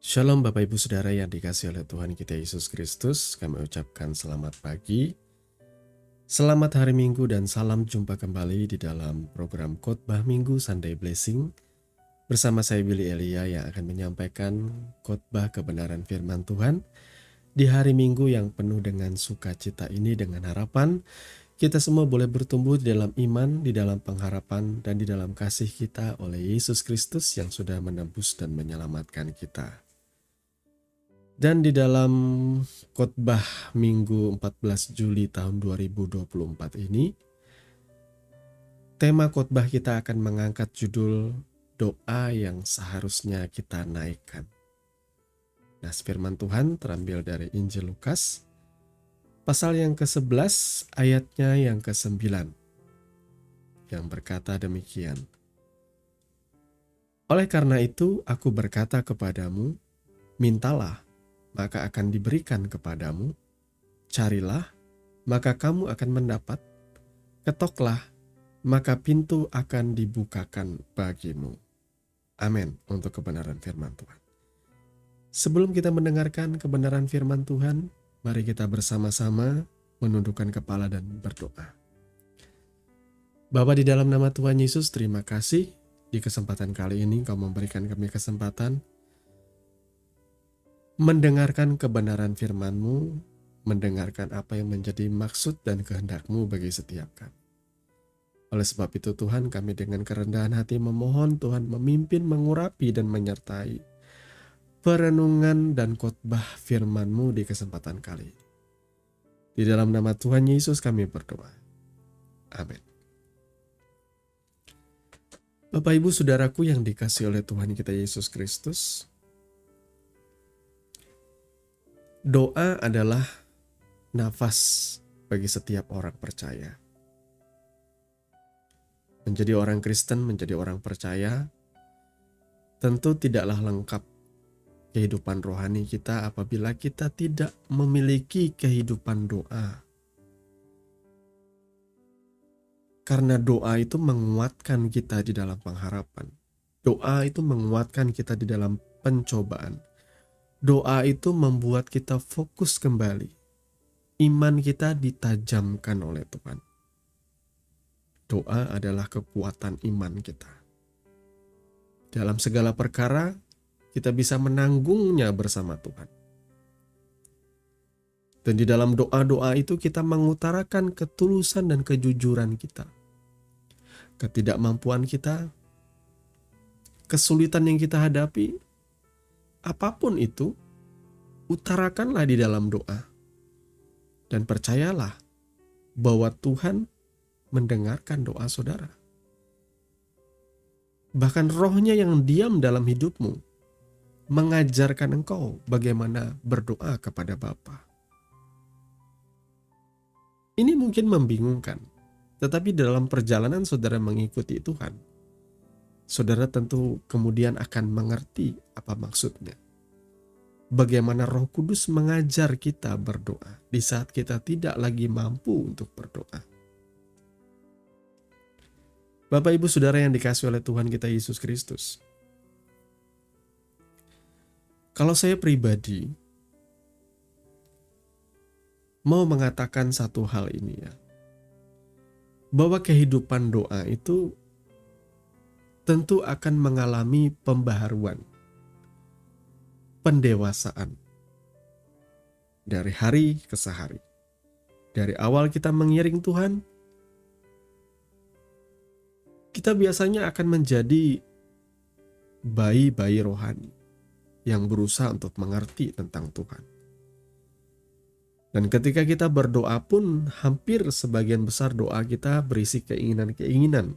Shalom Bapak Ibu Saudara yang dikasihi oleh Tuhan kita Yesus Kristus. Kami ucapkan selamat pagi, selamat hari Minggu dan salam jumpa kembali di dalam program Khotbah Minggu Sunday Blessing. Bersama saya Willy Elia yang akan menyampaikan khotbah kebenaran firman Tuhan di hari Minggu yang penuh dengan sukacita ini, dengan harapan kita semua boleh bertumbuh di dalam iman, di dalam pengharapan, dan di dalam kasih kita oleh Yesus Kristus yang sudah menebus dan menyelamatkan kita. Dan di dalam khotbah Minggu 14 Juli tahun 2024 ini, tema khotbah kita akan mengangkat judul doa yang seharusnya kita naikkan. Nah, firman Tuhan terambil dari Injil Lukas, pasal yang ke-11 ayatnya yang ke-9, yang berkata demikian. Oleh karena itu, aku berkata kepadamu, mintalah, maka akan diberikan kepadamu. Carilah, maka kamu akan mendapat. Ketoklah, maka pintu akan dibukakan bagimu. Amin untuk kebenaran firman Tuhan. Sebelum kita mendengarkan kebenaran firman Tuhan, mari kita bersama-sama menundukkan kepala dan berdoa. Bapa, di dalam nama Tuhan Yesus, terima kasih di kesempatan kali ini Kau memberikan kami kesempatan mendengarkan kebenaran firman-Mu, mendengarkan apa yang menjadi maksud dan kehendak-Mu bagi setiap kami. Oleh sebab itu Tuhan, kami dengan kerendahan hati memohon Tuhan memimpin, mengurapi dan menyertai perenungan dan khotbah firman-Mu di kesempatan kali ini. Di dalam nama Tuhan Yesus kami berdoa. Amin. Bapak Ibu Saudaraku yang dikasihi oleh Tuhan kita Yesus Kristus, doa adalah nafas bagi setiap orang percaya. Menjadi orang Kristen, menjadi orang percaya, tentu tidaklah lengkap kehidupan rohani kita apabila kita tidak memiliki kehidupan doa. Karena doa itu menguatkan kita di dalam pengharapan. Doa itu menguatkan kita di dalam pencobaan. Doa itu membuat kita fokus kembali. Iman kita ditajamkan oleh Tuhan. Doa adalah kekuatan iman kita. Dalam segala perkara, kita bisa menanggungnya bersama Tuhan. Dan di dalam doa-doa itu kita mengutarakan ketulusan dan kejujuran kita. Ketidakmampuan kita, kesulitan yang kita hadapi, apapun itu, utarakanlah di dalam doa. Dan percayalah bahwa Tuhan mendengarkan doa saudara. Bahkan rohnya yang diam dalam hidupmu mengajarkan engkau bagaimana berdoa kepada Bapa. Ini mungkin membingungkan, tetapi dalam perjalanan saudara mengikuti Tuhan, saudara tentu kemudian akan mengerti apa maksudnya. Bagaimana Roh Kudus mengajar kita berdoa di saat kita tidak lagi mampu untuk berdoa. Bapak Ibu Saudara yang dikasihi oleh Tuhan kita Yesus Kristus. Kalau saya pribadi mau mengatakan satu hal ini ya. Bahwa kehidupan doa itu tentu akan mengalami pembaharuan, pendewasaan dari hari ke hari. Dari awal kita mengiring Tuhan, kita biasanya akan menjadi bayi-bayi rohani yang berusaha untuk mengerti tentang Tuhan. Dan ketika kita berdoa pun hampir sebagian besar doa kita berisi keinginan-keinginan,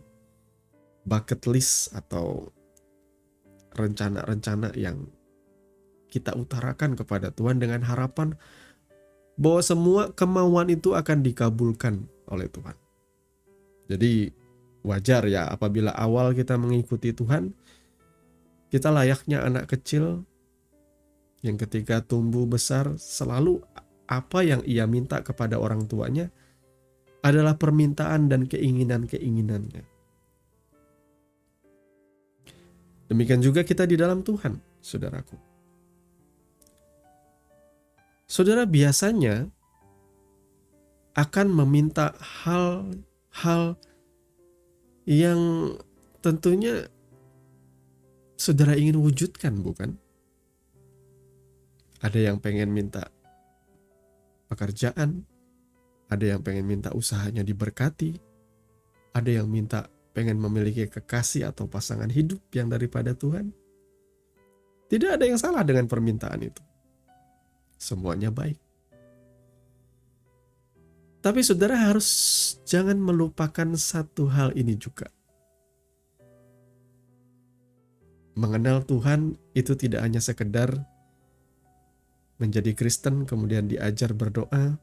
bucket list atau rencana-rencana yang kita utarakan kepada Tuhan dengan harapan bahwa semua kemauan itu akan dikabulkan oleh Tuhan. Jadi wajar ya apabila awal kita mengikuti Tuhan, kita layaknya anak kecil yang ketika tumbuh besar selalu apa yang ia minta kepada orang tuanya adalah permintaan dan keinginan-keinginannya. Demikian juga kita di dalam Tuhan, saudaraku. Saudara biasanya akan meminta hal-hal yang tentunya saudara ingin wujudkan, bukan? Ada yang pengen minta pekerjaan, ada yang pengen minta usahanya diberkati, ada yang minta pengen memiliki kekasih atau pasangan hidup yang daripada Tuhan. Tidak ada yang salah dengan permintaan itu. Semuanya baik. Tapi saudara harus jangan melupakan satu hal ini juga. Mengenal Tuhan itu tidak hanya sekedar menjadi Kristen kemudian diajar berdoa.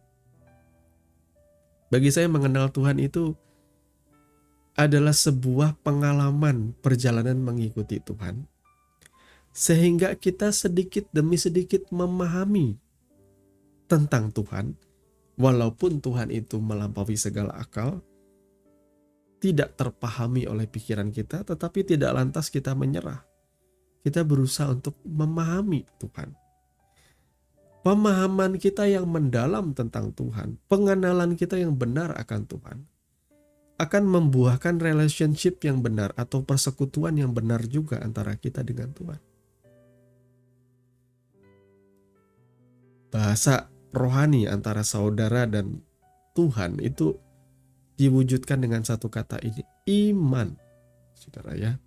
Bagi saya mengenal Tuhan itu adalah sebuah pengalaman perjalanan mengikuti Tuhan. Sehingga kita sedikit demi sedikit memahami tentang Tuhan. Walaupun Tuhan itu melampaui segala akal, tidak terpahami oleh pikiran kita, tetapi tidak lantas kita menyerah. Kita berusaha untuk memahami Tuhan. Pemahaman kita yang mendalam tentang Tuhan, pengenalan kita yang benar akan Tuhan, akan membuahkan relationship yang benar atau persekutuan yang benar juga antara kita dengan Tuhan. Bahasa rohani antara saudara dan Tuhan itu diwujudkan dengan satu kata ini, iman. Saudara ya.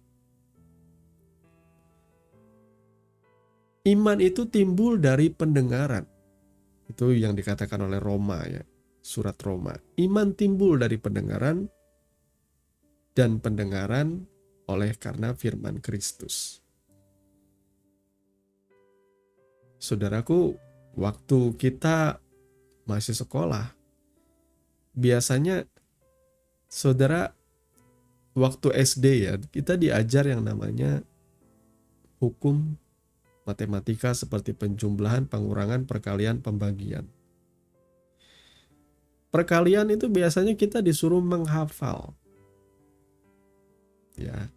Iman itu timbul dari pendengaran. Itu yang dikatakan oleh Roma ya, surat Roma. Iman timbul dari pendengaran dan pendengaran oleh karena firman Kristus. Saudaraku, waktu kita masih sekolah, biasanya saudara waktu SD ya, kita diajar yang namanya hukum matematika seperti penjumlahan, pengurangan, perkalian, pembagian. Perkalian itu biasanya kita disuruh menghafal. Ya.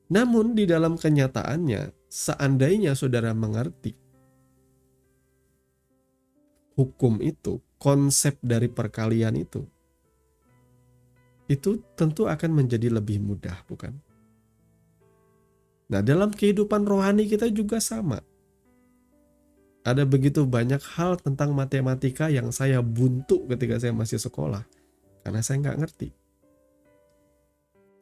Namun di dalam kenyataannya, seandainya saudara mengerti hukum itu, konsep dari perkalian itu tentu akan menjadi lebih mudah, bukan? Nah, dalam kehidupan rohani kita juga sama. Ada begitu banyak hal tentang matematika yang saya buntu ketika saya masih sekolah. Karena saya nggak ngerti.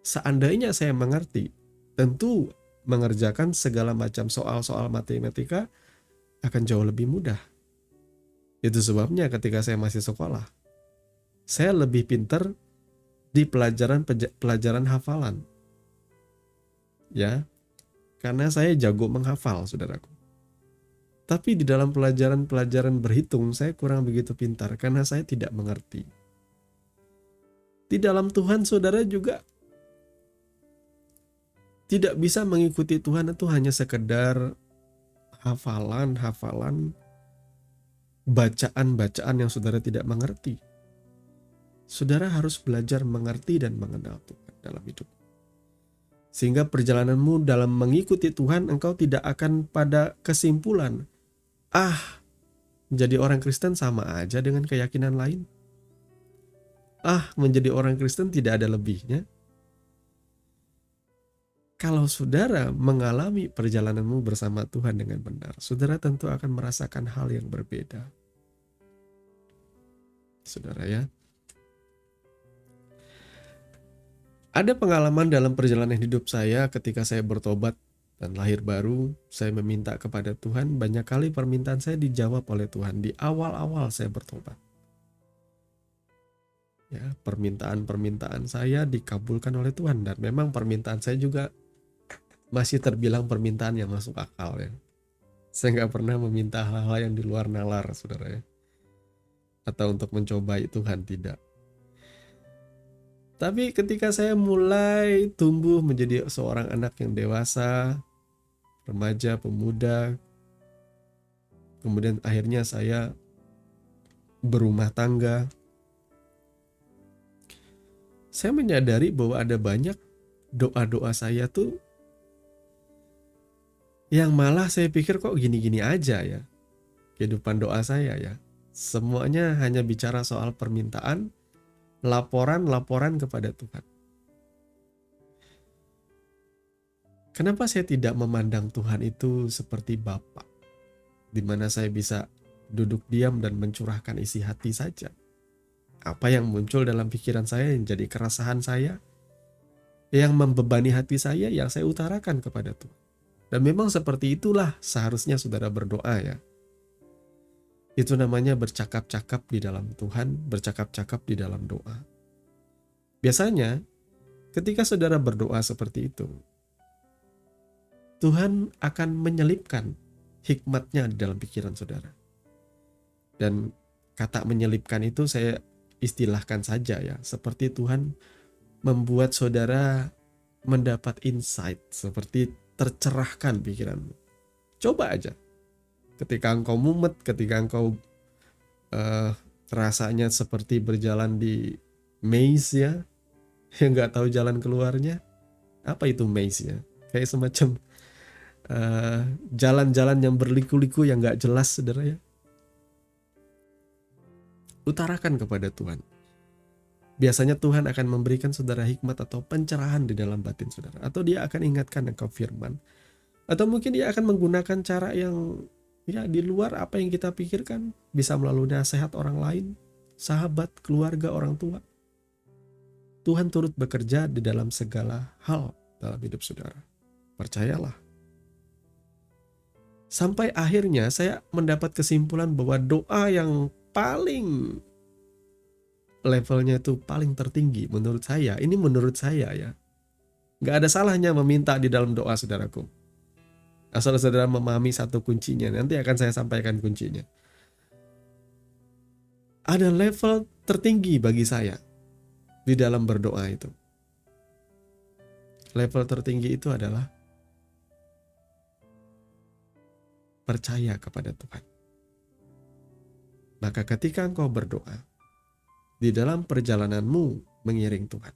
Seandainya saya mengerti, tentu mengerjakan segala macam soal-soal matematika akan jauh lebih mudah. Itu sebabnya ketika saya masih sekolah, saya lebih pintar di pelajaran hafalan. Ya, karena saya jago menghafal, saudaraku. Tapi di dalam pelajaran berhitung, saya kurang begitu pintar karena saya tidak mengerti. Di dalam Tuhan, saudara juga tidak bisa mengikuti Tuhan itu hanya sekedar hafalan, bacaan-bacaan yang saudara tidak mengerti. Saudara harus belajar mengerti dan mengenal Tuhan dalam hidup. Sehingga perjalananmu dalam mengikuti Tuhan, engkau tidak akan pada kesimpulan, menjadi orang Kristen sama aja dengan keyakinan lain. Menjadi orang Kristen tidak ada lebihnya. Kalau saudara mengalami perjalananmu bersama Tuhan dengan benar, saudara tentu akan merasakan hal yang berbeda. Saudara ya. Ada pengalaman dalam perjalanan hidup saya ketika saya bertobat dan lahir baru, saya meminta kepada Tuhan, banyak kali permintaan saya dijawab oleh Tuhan di awal-awal saya bertobat. Ya, permintaan-permintaan saya dikabulkan oleh Tuhan dan memang permintaan saya juga masih terbilang permintaan yang masuk akal ya. Saya nggak pernah meminta hal-hal yang di luar nalar, saudara ya. Atau untuk mencobai Tuhan, tidak. Tapi ketika saya mulai tumbuh menjadi seorang anak yang dewasa, remaja, pemuda, kemudian akhirnya saya berumah tangga, saya menyadari bahwa ada banyak doa-doa saya tuh yang malah saya pikir kok gini-gini aja ya. kehidupan doa saya ya. Semuanya hanya bicara soal permintaan, laporan-laporan kepada Tuhan. Kenapa saya tidak memandang Tuhan itu seperti Bapa, di mana saya bisa duduk diam dan mencurahkan isi hati saja? Apa yang muncul dalam pikiran saya yang jadi keresahan saya, yang membebani hati saya, yang saya utarakan kepada Tuhan. Dan memang seperti itulah seharusnya saudara berdoa ya. Itu namanya bercakap-cakap di dalam Tuhan, bercakap-cakap di dalam doa. Biasanya ketika saudara berdoa seperti itu, Tuhan akan menyelipkan hikmatnya di dalam pikiran saudara. Dan kata menyelipkan itu saya istilahkan saja ya, seperti Tuhan membuat saudara mendapat insight, seperti tercerahkan pikiranmu. Coba aja. Ketika engkau mumet, ketika engkau rasanya seperti berjalan di maze ya, yang nggak tahu jalan keluarnya. Apa itu maze ya? Kayak semacam jalan-jalan yang berliku-liku yang nggak jelas, saudara ya. Utarakan kepada Tuhan. Biasanya Tuhan akan memberikan saudara hikmat atau pencerahan di dalam batin saudara. Atau dia akan ingatkan engkau firman. Atau mungkin dia akan menggunakan cara yang ya di luar apa yang kita pikirkan, bisa melalui nasihat orang lain, sahabat, keluarga, orang tua. Tuhan turut bekerja di dalam segala hal dalam hidup saudara. Percayalah. Sampai akhirnya saya mendapat kesimpulan bahwa doa yang paling levelnya itu paling tertinggi menurut saya, ini menurut saya ya. Gak ada salahnya meminta di dalam doa saudaraku. Asal saudara memahami satu kuncinya, nanti akan saya sampaikan kuncinya. Ada level tertinggi bagi saya di dalam berdoa itu. Level tertinggi itu adalah percaya kepada Tuhan. Maka ketika engkau berdoa, di dalam perjalananmu mengiring Tuhan,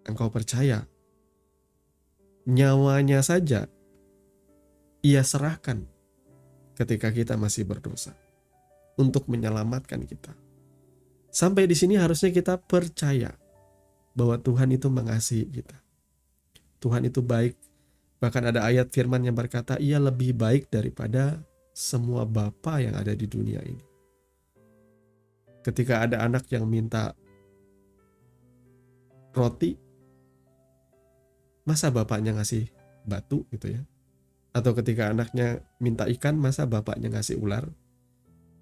engkau percaya nyawanya saja ia serahkan ketika kita masih berdosa untuk menyelamatkan kita. Sampai di sini harusnya kita percaya bahwa Tuhan itu mengasihi kita. Tuhan itu baik. Bahkan ada ayat firman yang berkata, ia lebih baik daripada semua bapa yang ada di dunia ini. Ketika ada anak yang minta roti, masa bapaknya ngasih batu gitu ya? Atau ketika anaknya minta ikan, masa bapaknya ngasih ular?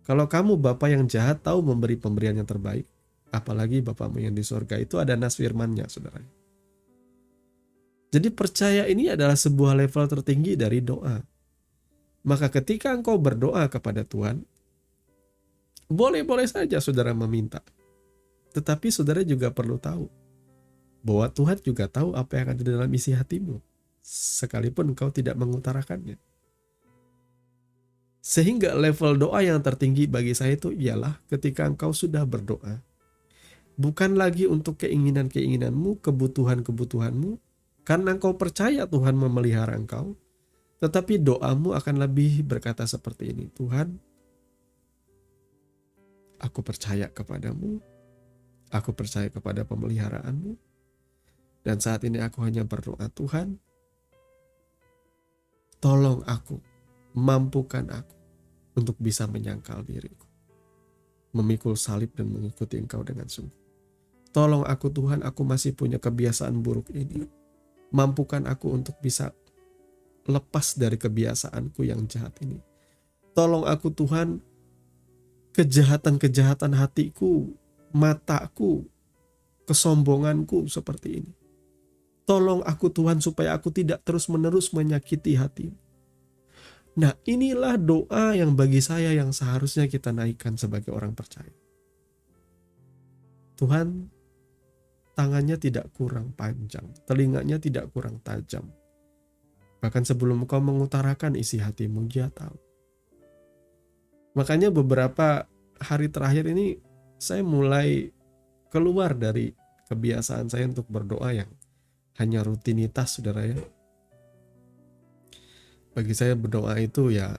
Kalau kamu bapak yang jahat tahu memberi pemberian yang terbaik, apalagi bapakmu yang di surga. Itu ada nas firmannya, saudara. Jadi percaya ini adalah sebuah level tertinggi dari doa. Maka ketika engkau berdoa kepada Tuhan, boleh-boleh saja saudara meminta. Tetapi saudara juga perlu tahu bahwa Tuhan juga tahu apa yang ada di dalam isi hatimu, sekalipun engkau tidak mengutarakannya. Sehingga level doa yang tertinggi bagi saya itu ialah ketika engkau sudah berdoa, bukan lagi untuk keinginan-keinginanmu, kebutuhan-kebutuhanmu, karena engkau percaya Tuhan memelihara engkau, tetapi doamu akan lebih berkata seperti ini, Tuhan, aku percaya kepadamu, aku percaya kepada pemeliharaanmu, dan saat ini aku hanya berdoa, Tuhan, tolong aku, mampukan aku untuk bisa menyangkal diriku, memikul salib dan mengikuti engkau dengan sungguh. Tolong aku Tuhan, aku masih punya kebiasaan buruk ini. Mampukan aku untuk bisa lepas dari kebiasaanku yang jahat ini. Tolong aku Tuhan, kejahatan-kejahatan hatiku, mataku, kesombonganku seperti ini. Tolong aku Tuhan supaya aku tidak terus-menerus menyakiti hatimu. Nah, inilah doa yang bagi saya yang seharusnya kita naikkan sebagai orang percaya. Tuhan, tangannya tidak kurang panjang, telinganya tidak kurang tajam. Bahkan sebelum kau mengutarakan isi hatimu, dia tahu. Makanya beberapa hari terakhir ini saya mulai keluar dari kebiasaan saya untuk berdoa yang hanya rutinitas, saudara ya. Bagi saya berdoa itu ya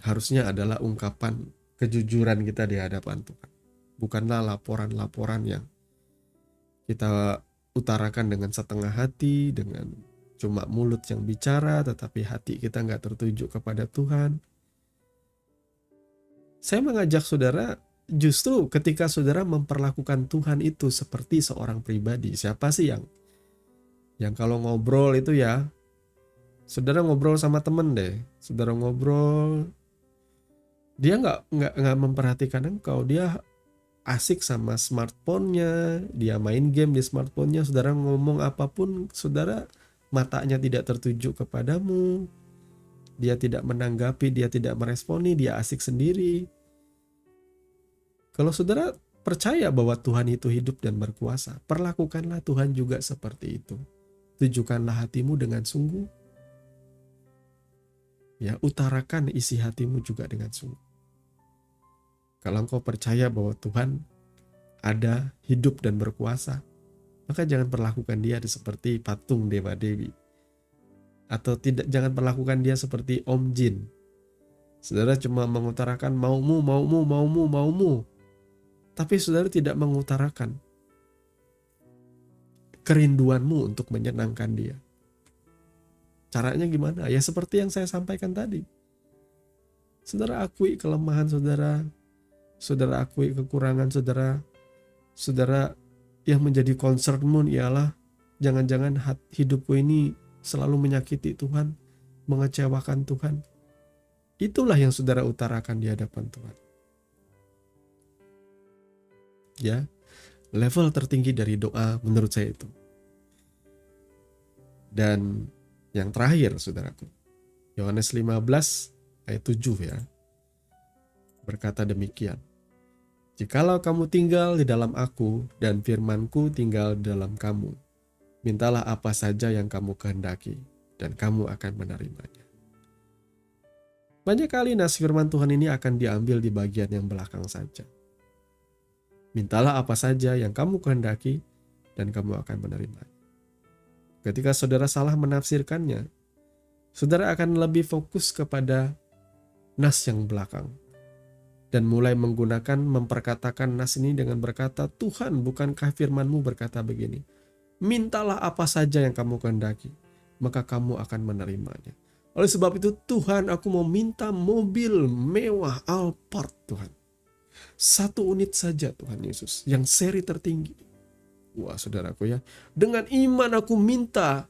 harusnya adalah ungkapan kejujuran kita di hadapan Tuhan. Bukanlah laporan-laporan yang kita utarakan dengan setengah hati, dengan cuma mulut yang bicara, tetapi hati kita nggak tertuju kepada Tuhan. Saya mengajak saudara, justru ketika saudara memperlakukan Tuhan itu seperti seorang pribadi. Siapa sih yang kalau ngobrol itu ya, saudara ngobrol sama temen deh, saudara ngobrol, dia nggak memperhatikan engkau, dia asik sama smartphone-nya, dia main game di smartphone-nya, saudara ngomong apapun, saudara matanya tidak tertuju kepadamu, dia tidak menanggapi, dia tidak meresponi, dia asik sendiri. Kalau saudara percaya bahwa Tuhan itu hidup dan berkuasa, perlakukanlah Tuhan juga seperti itu. Tujukanlah hatimu dengan sungguh. Ya, utarakan isi hatimu juga dengan sungguh. Kalau engkau percaya bahwa Tuhan ada, hidup dan berkuasa, maka jangan perlakukan dia seperti patung dewa dewi. Atau jangan perlakukan dia seperti Om Jin. Saudara cuma mengutarakan maumu. Tapi saudara tidak mengutarakan kerinduanmu untuk menyenangkan dia. Caranya gimana? Ya seperti yang saya sampaikan tadi. Saudara akui kelemahan saudara. Saudara akui kekurangan saudara. Saudara yang menjadi concernmu ialah jangan-jangan hidupku ini selalu menyakiti Tuhan, mengecewakan Tuhan. Itulah yang saudara utarakan di hadapan Tuhan. Ya, level tertinggi dari doa menurut saya itu. Dan yang terakhir saudaraku, Yohanes 15 ayat 7 ya, berkata demikian. Jikalau kamu tinggal di dalam aku dan firmanku tinggal di dalam kamu, mintalah apa saja yang kamu kehendaki dan kamu akan menerimanya. Banyak kali nas firman Tuhan ini akan diambil di bagian yang belakang saja. Mintalah apa saja yang kamu kehendaki dan kamu akan menerimanya. Ketika saudara salah menafsirkannya, saudara akan lebih fokus kepada nas yang belakang. Dan mulai memperkatakan nas ini dengan berkata, Tuhan, bukankah firman-Mu berkata begini? Mintalah apa saja yang kamu kehendaki, maka kamu akan menerimanya. Oleh sebab itu, Tuhan, aku mau minta mobil mewah Alphard, Tuhan. 1 unit saja Tuhan Yesus, yang seri tertinggi. Wah saudaraku ya, dengan iman aku minta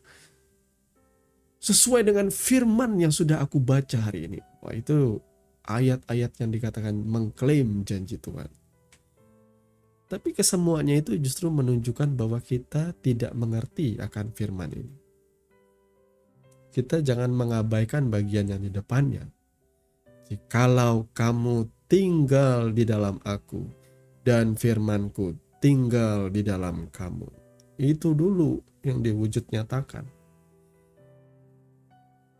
sesuai dengan firman yang sudah aku baca hari ini. Wah itu ayat-ayat yang dikatakan mengklaim janji Tuhan. Tapi kesemuanya itu justru menunjukkan bahwa kita tidak mengerti akan firman ini. Kita jangan mengabaikan bagian yang di depannya. Jikalau kamu tinggal di dalam aku dan firmanku tinggal di dalam kamu. Itu dulu yang diwujud nyatakan.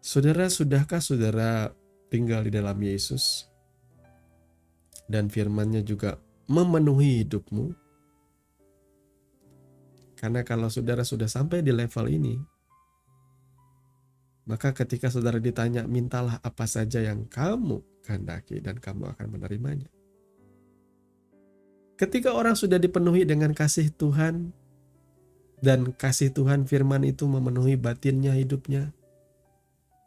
Saudara, sudahkah saudara tinggal di dalam Yesus dan firman-Nya juga memenuhi hidupmu? Karena kalau saudara sudah sampai di level ini, maka ketika saudara ditanya, mintalah apa saja yang kamu kehendaki dan kamu akan menerimanya. Ketika orang sudah dipenuhi dengan kasih Tuhan, dan kasih Tuhan firman itu memenuhi batinnya, hidupnya,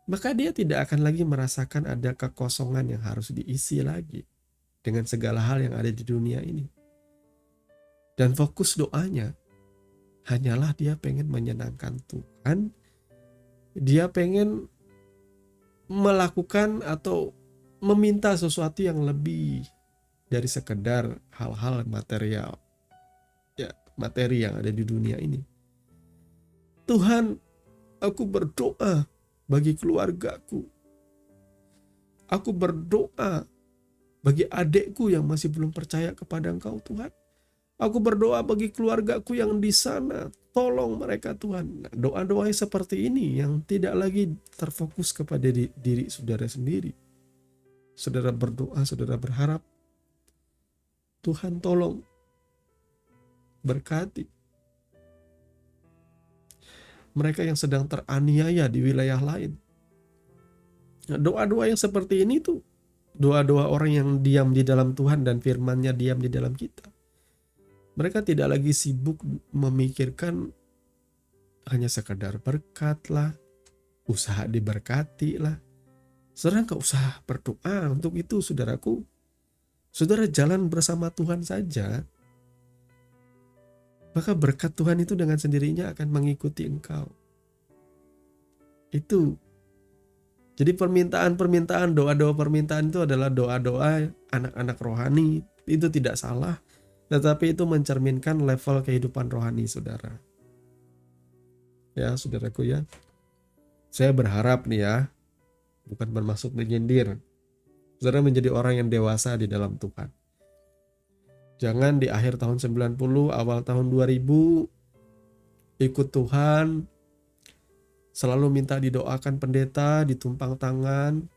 maka dia tidak akan lagi merasakan ada kekosongan yang harus diisi lagi dengan segala hal yang ada di dunia ini. Dan fokus doanya hanyalah dia pengen menyenangkan Tuhan. Dia pengen melakukan atau meminta sesuatu yang lebih dari sekedar hal-hal material, ya, materi yang ada di dunia ini. Tuhan, aku berdoa bagi keluargaku. Aku berdoa bagi adikku yang masih belum percaya kepada Engkau, Tuhan. Aku berdoa bagi keluargaku yang di sana. Tolong mereka, Tuhan. Doa-doa seperti ini yang tidak lagi terfokus kepada diri saudara sendiri. Saudara berdoa, saudara berharap, Tuhan tolong berkati mereka yang sedang teraniaya di wilayah lain. Nah, doa-doa yang seperti ini tuh doa-doa orang yang diam di dalam Tuhan dan firman-Nya diam di dalam kita. Mereka tidak lagi sibuk memikirkan hanya sekedar berkat lah, usaha diberkati lah. Saudara gak usah berdoa untuk itu, saudaraku. Saudara jalan bersama Tuhan saja, maka berkat Tuhan itu dengan sendirinya akan mengikuti engkau. Itu. Jadi permintaan-permintaan, doa-doa permintaan itu adalah doa-doa anak-anak rohani. Itu tidak salah, tetapi itu mencerminkan level kehidupan rohani saudara. Ya, saudaraku ya. Saya berharap nih ya, bukan bermaksud menyindir, saudara menjadi orang yang dewasa di dalam Tuhan. Jangan di akhir tahun 90, awal tahun 2000, ikut Tuhan, selalu minta didoakan pendeta, ditumpang tangan,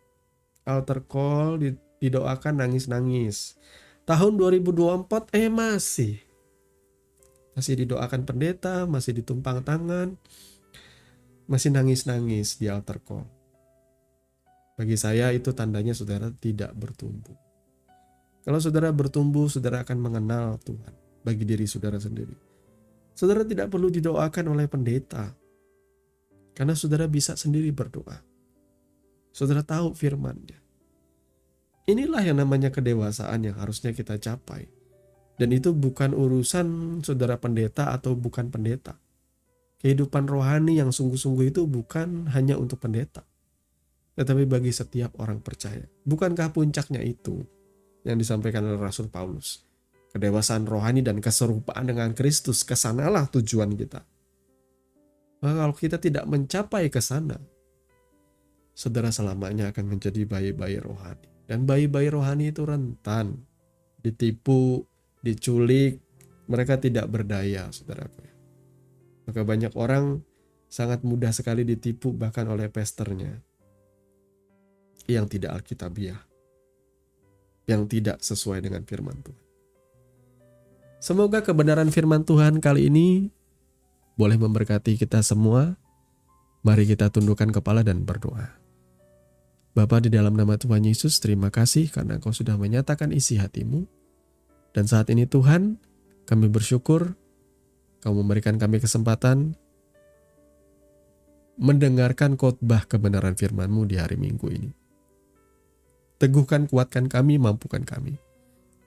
altar call, didoakan nangis-nangis. Tahun 2024 masih didoakan pendeta, masih ditumpang tangan, masih nangis-nangis di altar call. Bagi saya itu tandanya saudara tidak bertumbuh. Kalau saudara bertumbuh, saudara akan mengenal Tuhan bagi diri saudara sendiri. Saudara tidak perlu didoakan oleh pendeta, karena saudara bisa sendiri berdoa. Saudara tahu firman-Nya. Inilah yang namanya kedewasaan yang harusnya kita capai. Dan itu bukan urusan saudara pendeta atau bukan pendeta. Kehidupan rohani yang sungguh-sungguh itu bukan hanya untuk pendeta, tetapi bagi setiap orang percaya. Bukankah puncaknya itu yang disampaikan oleh Rasul Paulus? Kedewasaan rohani dan keserupaan dengan Kristus, kesanalah tujuan kita. Maka kalau kita tidak mencapai ke sana, saudara selamanya akan menjadi bayi-bayi rohani. Dan bayi-bayi rohani itu rentan ditipu, diculik, mereka tidak berdaya, saudaraku. Maka banyak orang sangat mudah sekali ditipu bahkan oleh pesternya yang tidak alkitabiah, yang tidak sesuai dengan firman Tuhan. Semoga kebenaran firman Tuhan kali ini boleh memberkati kita semua. Mari kita tundukkan kepala dan berdoa. Bapa, di dalam nama Tuhan Yesus, terima kasih karena Engkau sudah menyatakan isi hatimu. Dan saat ini Tuhan, kami bersyukur Kau memberikan kami kesempatan mendengarkan khotbah kebenaran firman-Mu di hari Minggu ini. Teguhkan, kuatkan kami, mampukan kami.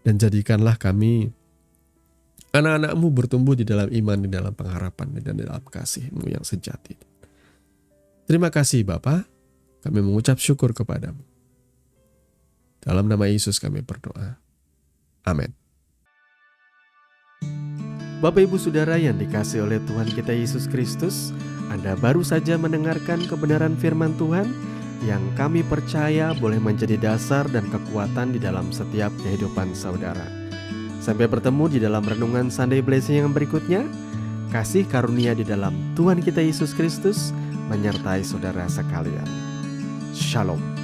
Dan jadikanlah kami anak-anak-Mu bertumbuh di dalam iman, di dalam pengharapan, dan di dalam kasih-Mu yang sejati. Terima kasih Bapa, kami mengucap syukur kepadamu. Dalam nama Yesus kami berdoa. Amin. Bapak Ibu Saudara yang dikasihi oleh Tuhan kita Yesus Kristus, Anda baru saja mendengarkan kebenaran firman Tuhan yang kami percaya boleh menjadi dasar dan kekuatan di dalam setiap kehidupan saudara. Sampai bertemu di dalam renungan Sunday Blessing yang berikutnya. Kasih karunia di dalam Tuhan kita Yesus Kristus menyertai saudara sekalian. Shalom.